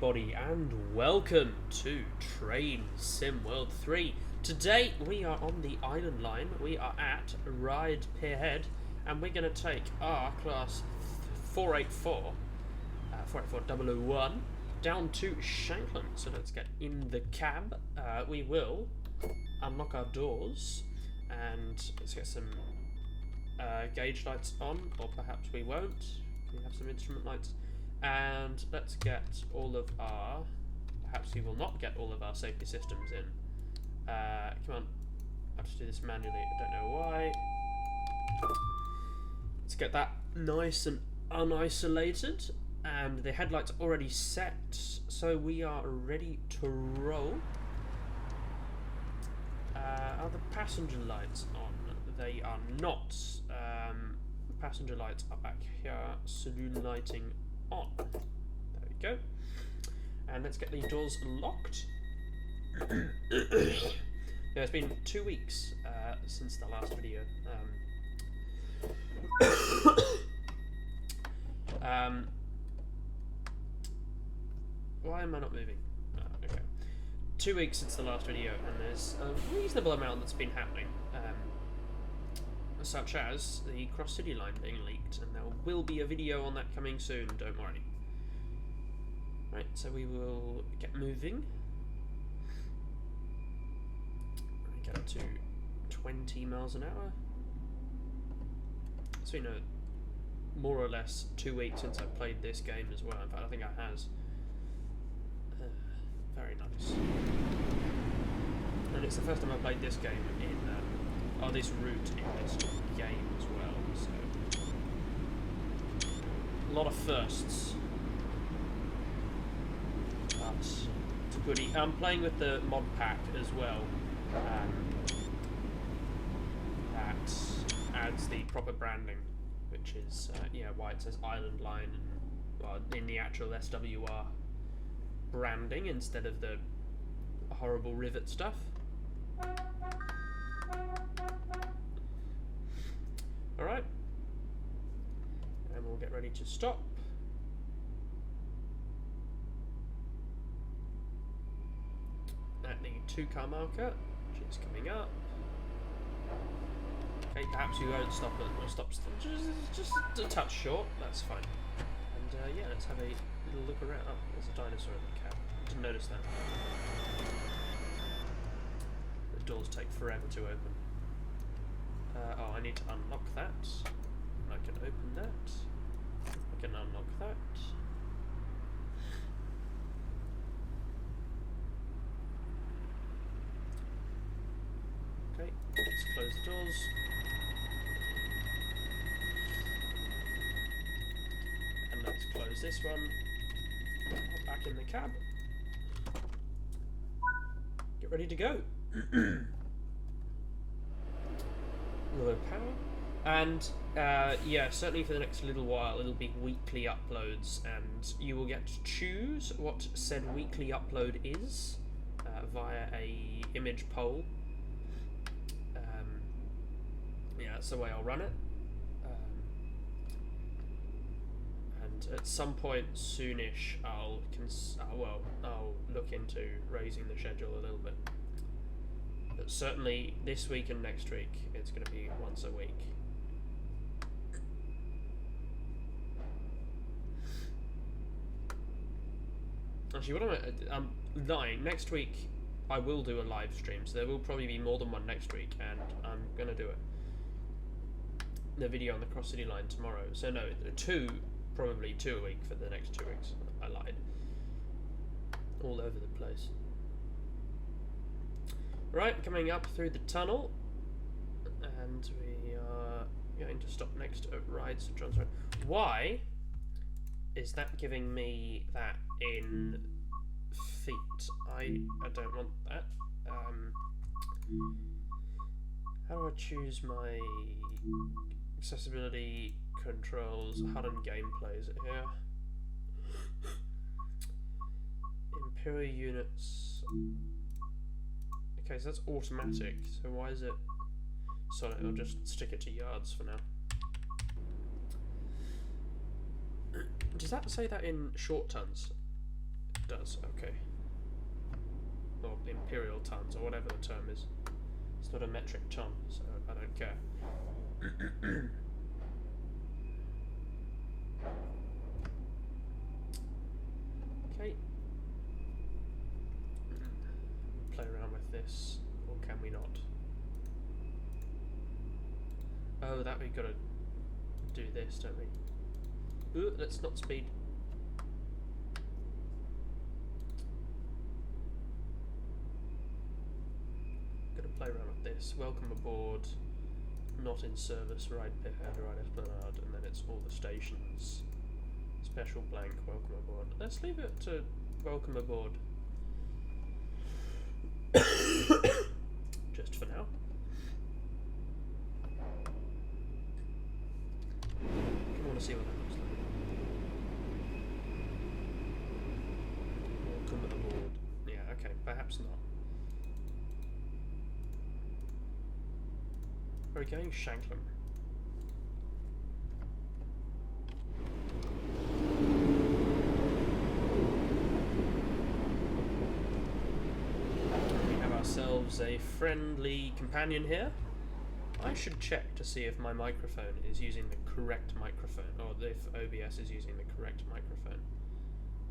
everybody, and welcome to Train Sim World 3. Today we are on the Island Line. We are at Ryde Pierhead, and we're going to take our class 484, 001, down to Shanklin. So let's get in the cab. We will unlock our doors, and let's get some gauge lights on, or perhaps we won't. We have some instrument lights. And let's get all of our... Perhaps we will not get all of our safety systems in. Come on. I have to do this manually. I don't know why. Let's get that nice and unisolated. And the headlights are already set, so we are ready to roll. Are the passenger lights on? They are not. The passenger lights are back here. Saloon lighting on. There we go. And let's get the doors locked. Yeah, it's been 2 weeks since the last video. Why am I not moving? Oh, okay. 2 weeks since the last video, and there's a reasonable amount that's been happening. Such as the Cross City line being leaked, and there will be a video on that coming soon, don't worry. Right, so we will get moving. Get up to 20 miles an hour. It's been more or less 2 weeks since I played this game as well. In fact, I think it has. Very nice. And it's the first time I played this game in... this route in this game as well, so a lot of firsts. But it's a goodie. I'm playing with the mod pack as well. That adds the proper branding, which is why it says Island Line and in the actual SWR branding instead of the horrible rivet stuff. Alright, and we'll get ready to stop. At the 2-car marker, which is coming up. Okay, perhaps you won't stop it. We'll stop just a touch short, that's fine. And yeah, let's have a little look around. Oh, there's a dinosaur in the cab. I didn't notice that. The doors take forever to open. I need to unlock that. I can open that. I can unlock that. Okay, let's close the doors. And let's close this one. Hop back in the cab. Get ready to go. Low power, and yeah, certainly for the next little while it'll be weekly uploads, and you will get to choose what said weekly upload is via a image poll. Yeah, that's the way I'll run it, and at some point soonish I'll look into raising the schedule a little bit. But certainly this week and next week it's going to be once a week. Actually, what I'm lying. Next week I will do a live stream, so there will probably be more than one next week, and I'm going to do it. The video on the Cross City line tomorrow. So no, probably two a week for the next 2 weeks. I lied. All over the place. Right, coming up through the tunnel, and we are going to stop next to Ryde St John's Road. Why is that giving me that in feet? I don't want that. How do I choose my accessibility controls? HUD and gameplay, is it here? Imperial units. Okay, so that's automatic, so why is it... Sorry, I'll just stick it to yards for now. Does that say that in short tons? Does, okay. Or imperial tons, or whatever the term is. It's not a metric ton, so I don't care. Okay. Play around with this, or can we not? Oh, that we gotta do this, don't we? Ooh, let's not speed. Gonna play around with this. Welcome aboard. Not in service. Ride Pithead, ride Esplanade, and then it's all the stations. Special blank. Welcome aboard. Let's leave it to welcome aboard. Just for now. I want to see what that looks like. Welcome aboard. Yeah, okay, perhaps not. Are we going Shanklin? We have ourselves a friendly companion here. I should check to see if my microphone is using the correct microphone, or if OBS is using the correct microphone.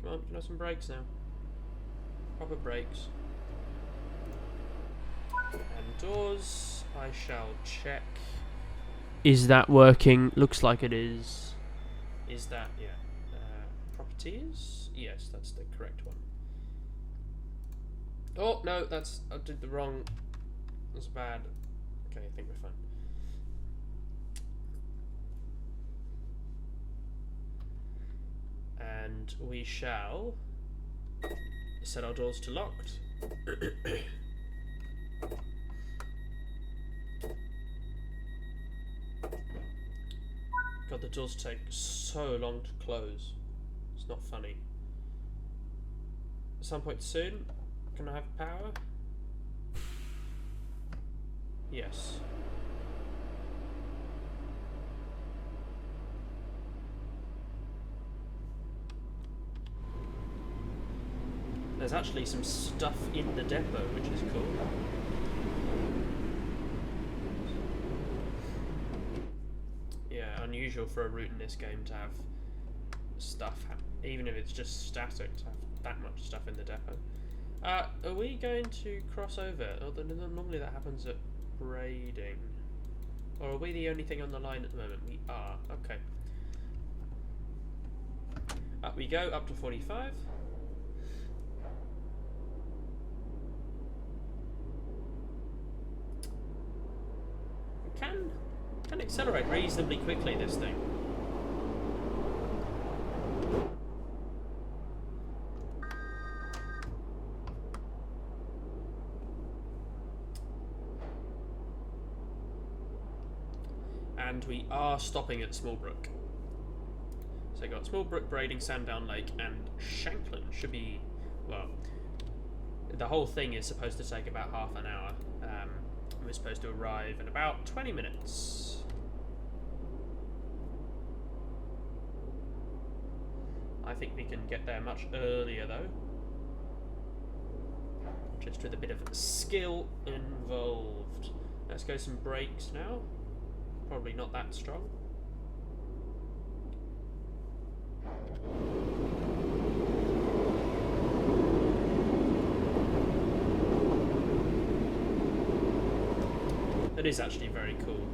Come on, give us some brakes now. Proper brakes. And doors, I shall check. Is that working? Looks like it is. Is that, yeah. Properties? Yes, that's the correct one. Oh, no, that's, I did the wrong, that's bad. Okay, I think we're fine. And we shall set our doors to locked. God, the doors take so long to close. It's not funny. At some point soon, can I have power? Yes. There's actually some stuff in the depot, which is cool. Yeah, unusual for a route in this game to have stuff, even if it's just static, to have that much stuff in the depot. Are we going to cross over? Normally that happens at braiding. Or are we the only thing on the line at the moment? We are. Okay. Up we go, up to 45. We can accelerate reasonably quickly, this thing. And we are stopping at Smallbrook. So we've got Smallbrook, Braiding, Sandown Lake, and Shanklin should be, well, the whole thing is supposed to take about half an hour. We're supposed to arrive in about 20 minutes. I think we can get there much earlier though. Just with a bit of skill involved. Let's go some brakes now. Probably not that strong. That is actually very cool.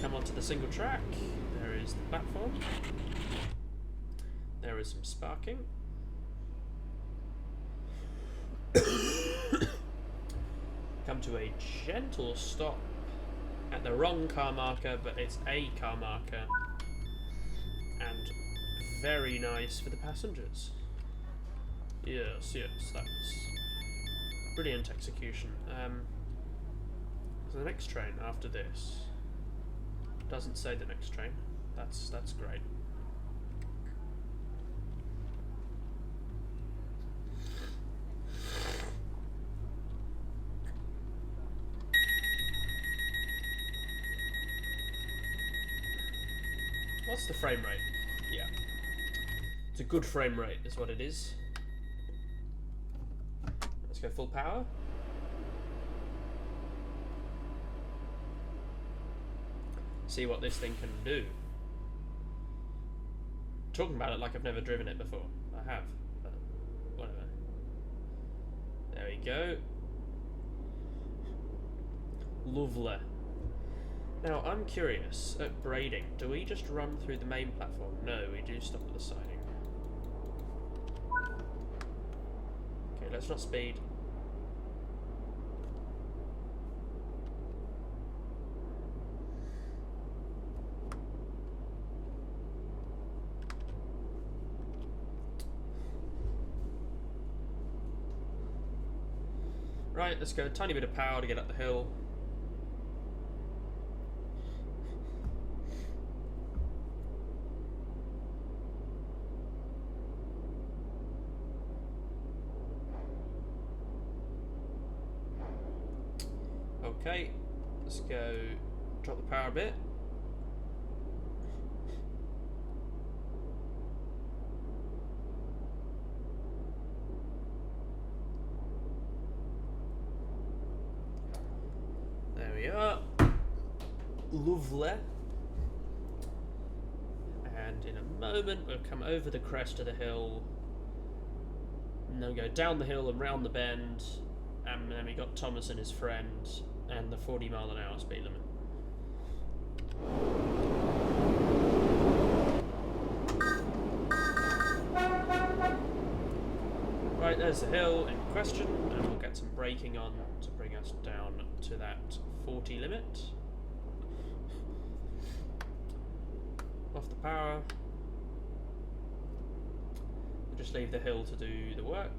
Come onto the single track. There is the platform. There is some sparking. Come to a gentle stop at the wrong car marker, but it's a car marker. And very nice for the passengers. Yes, that's brilliant execution. So the next train after this doesn't say the next train. That's great. It's the frame rate. Yeah. It's a good frame rate is what it is. Let's go full power. See what this thing can do. Talking about it like I've never driven it before. I have, but whatever. There we go. Lovely. Now, I'm curious, at braiding, do we just run through the main platform? No, we do stop at the siding. Okay, let's not speed. Right, let's go a tiny bit of power to get up the hill. Okay, let's go drop the power a bit. There we are. Lovely. And in a moment we'll come over the crest of the hill and then go down the hill and round the bend, and then we got Thomas and his friend and the 40-mile-an-hour speed limit. Right, there's the hill in question, and we'll get some braking on to bring us down to that 40 limit. Off the power. We'll just leave the hill to do the work.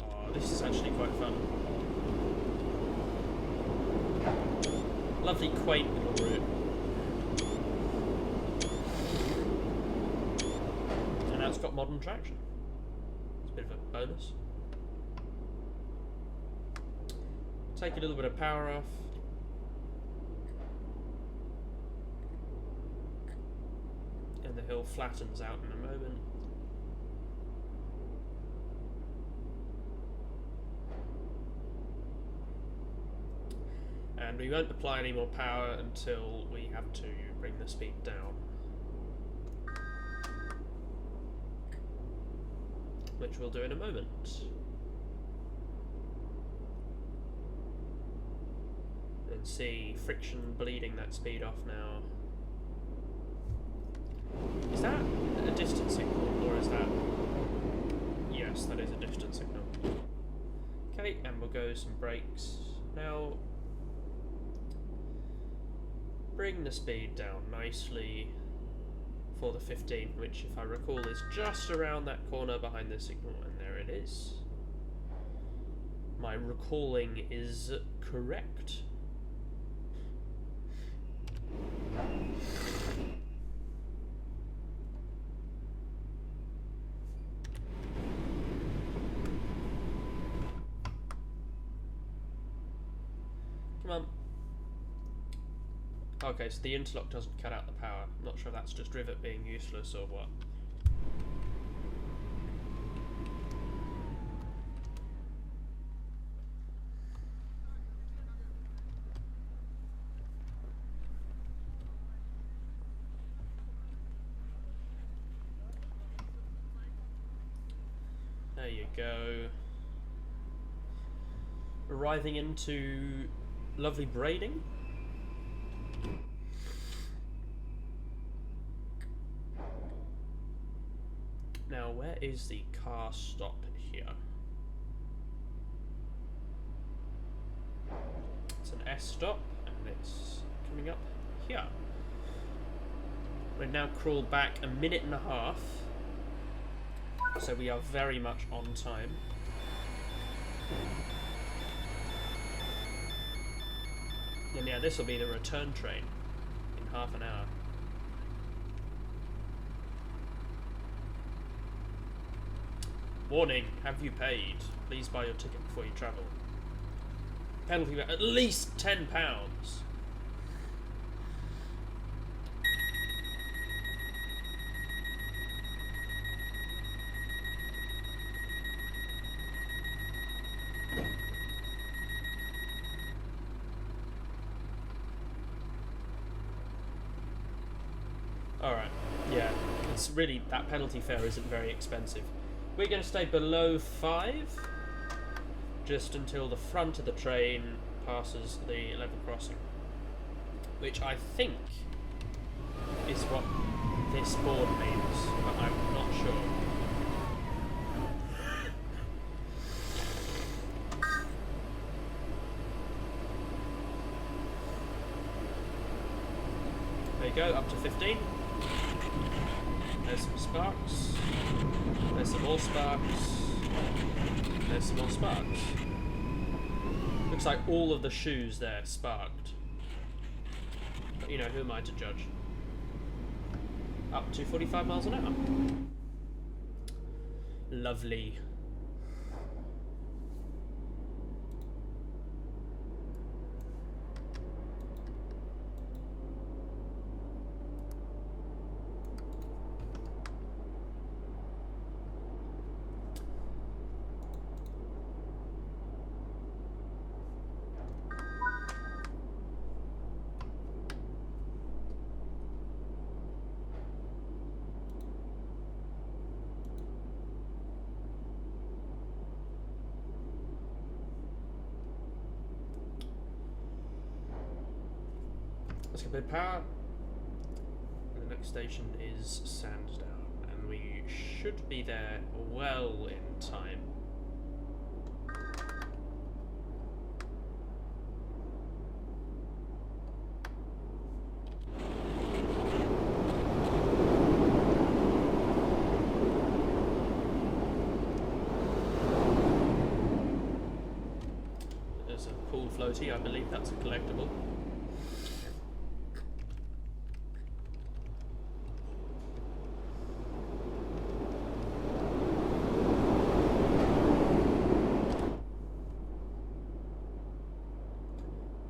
Oh, this is actually quite fun. Lovely, quaint little route. And now it's got modern traction. It's a bit of a bonus. Take a little bit of power off. And the hill flattens out in a moment. And we won't apply any more power until we have to bring the speed down. Which we'll do in a moment. And see friction bleeding that speed off now. Is that a distance signal, or is that... Yes, that is a distance signal. Okay, and we'll go some brakes. Now, bring the speed down nicely for the 15, which, if I recall, is just around that corner behind the signal, and there it is. My recalling is correct. Come on. Okay, so the interlock doesn't cut out the power. I'm not sure if that's just Rivet being useless or what. There you go. Arriving into lovely braiding. Now, where is the car stop here? It's an S stop, and it's coming up here. We've now crawled back a minute and a half, so we are very much on time. And yeah, this will be the return train in half an hour. Warning, have you paid? Please buy your ticket before you travel. Penalty at least £10. Alright, yeah, it's really, that penalty fare isn't very expensive. We're going to stay below 5, just until the front of the train passes the level crossing. Which I think is what this board means, but I'm not sure. There you go, up to 15. There's some sparks. There's some more sparks. There's some more sparks. Looks like all of the shoes there sparked. But you know, who am I to judge? Up to 45 miles an hour. Lovely. Let's get a bit of power. And the next station is Sandsdown, and we should be there well in time. There's a pool floaty, I believe that's a collectible.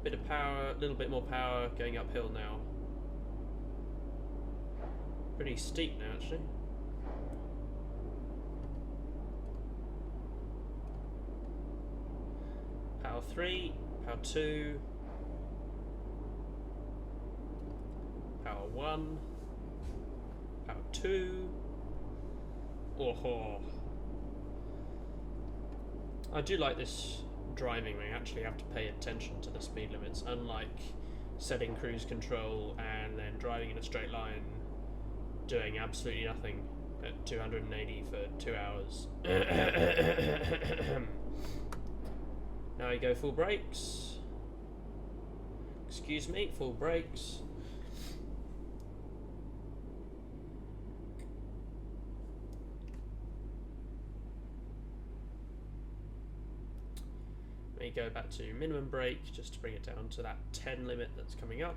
Bit of power, a little bit more power, going uphill now. Pretty steep now, actually. Power 3, power 2, power 1, power 2. Oh, I do like this driving where you actually have to pay attention to the speed limits, unlike setting cruise control and then driving in a straight line, doing absolutely nothing at 280 for 2 hours. Now you go full brakes. Excuse me, full brakes. We go back to minimum brake just to bring it down to that 10 limit that's coming up.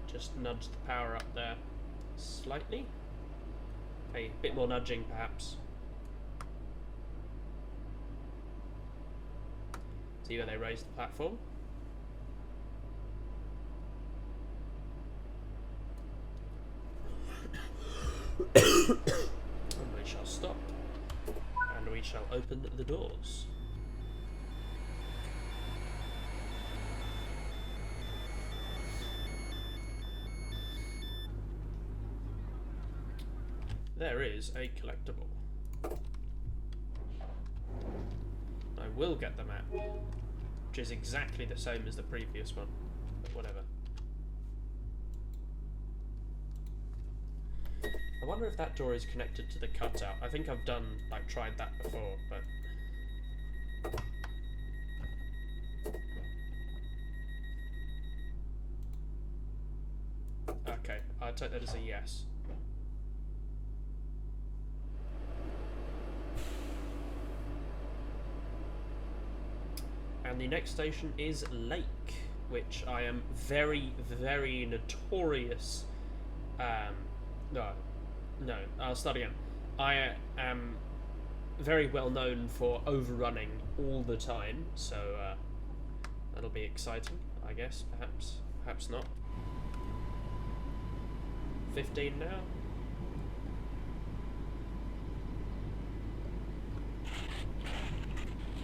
Just nudge the power up there slightly. Okay, a bit more nudging perhaps. See where they raise the platform. And we shall stop. And we shall open the doors. There is a collectible. I will get the map, which is exactly the same as the previous one, but whatever. I wonder if that door is connected to the cutout. I think I've tried that before, but... Okay, I'll take that as a yes. And the next station is Lake, which I am very, very notorious No, no. I'll start again. I am very well known for overrunning all the time, so that'll be exciting, I guess. Perhaps not. 15 now.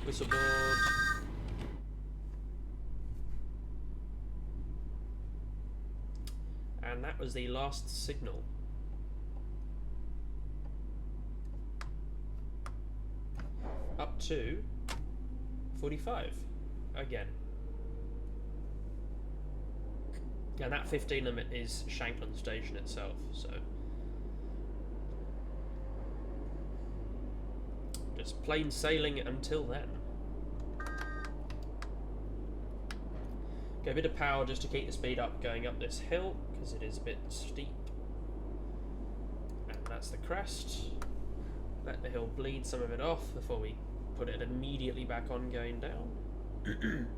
Whistleboard. And that was the last signal. Up to 45 again. And that 15 limit is Shanklin Station itself, so just plain sailing until then. Get a bit of power just to keep the speed up going up this hill, because it is a bit steep. And that's the crest. Let the hill bleed some of it off before we put it immediately back on going down.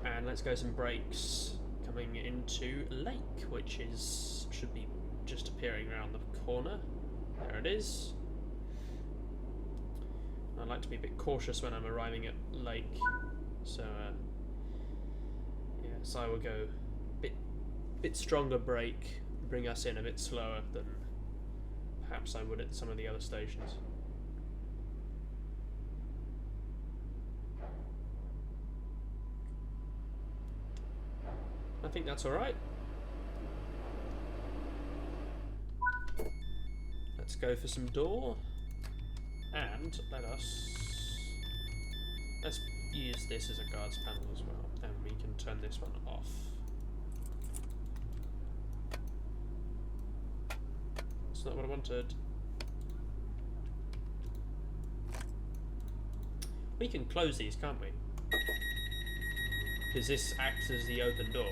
And let's go some brakes coming into Lake, which should be just appearing around the corner. There it is. I like to be a bit cautious when I'm arriving at Lake, so yeah, so I will go a bit stronger brake, bring us in a bit slower than perhaps I would at some of the other stations. I think that's alright. Let's go for some door. And let's use this as a guards panel as well. And we can turn this one off. That's not what I wanted. We can close these, can't we? Because this acts as the open door.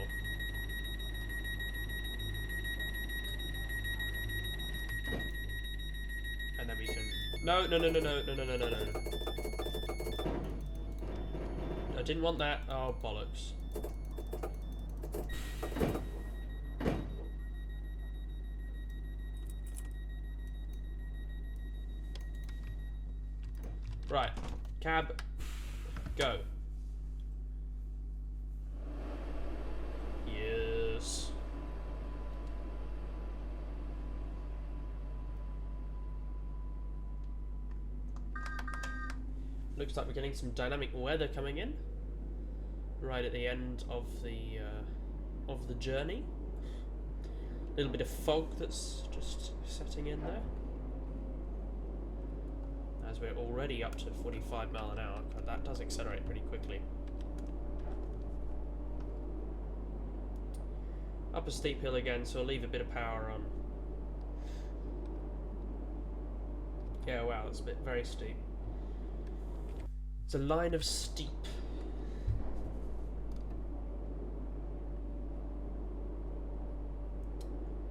And then we can... No. I didn't want that. Oh, bollocks. Right. Cab. Go. Yes. Looks like we're getting some dynamic weather coming in right at the end of the journey. A little bit of fog that's just setting in there. As we're already up to 45 miles an hour, that does accelerate pretty quickly. Up a steep hill again, so I'll leave a bit of power on. Yeah, wow, that's a bit very steep. It's a line of steep.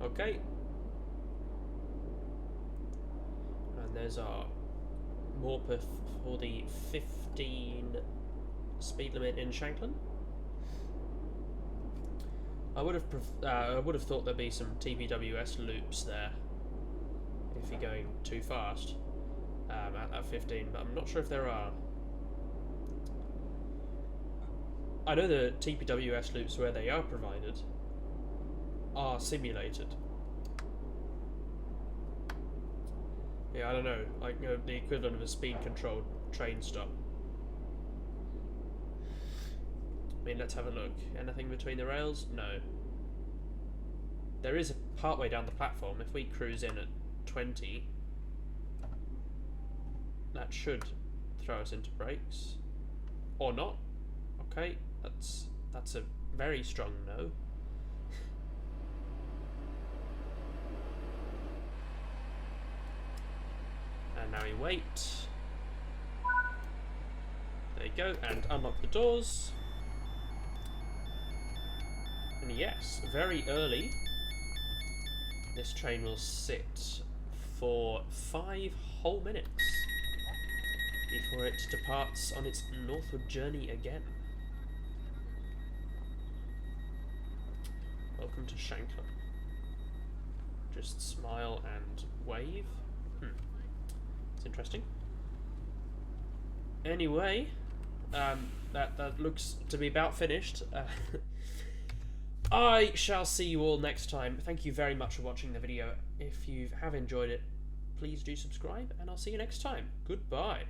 Okay. And there's our Morpeth for the 15 speed limit in Shanklin. I would have thought there'd be some TPWS loops there if you're going too fast at that 15, but I'm not sure if there are. I know the TPWS loops where they are provided are simulated. Yeah, I don't know, like the equivalent of a speed-controlled train stop. I mean, let's have a look. Anything between the rails? No. There is a part way down the platform. If we cruise in at 20, that should throw us into brakes. Or not. Okay, that's a very strong no. And now we wait. There you go, and unlock the doors. And yes, very early, this train will sit for 5 whole minutes before it departs on its northward journey again. Welcome to Shanklin. Just smile and wave. It's interesting. Anyway, that looks to be about finished. I shall see you all next time. Thank you very much for watching the video. If you have enjoyed it, please do subscribe, and I'll see you next time. Goodbye.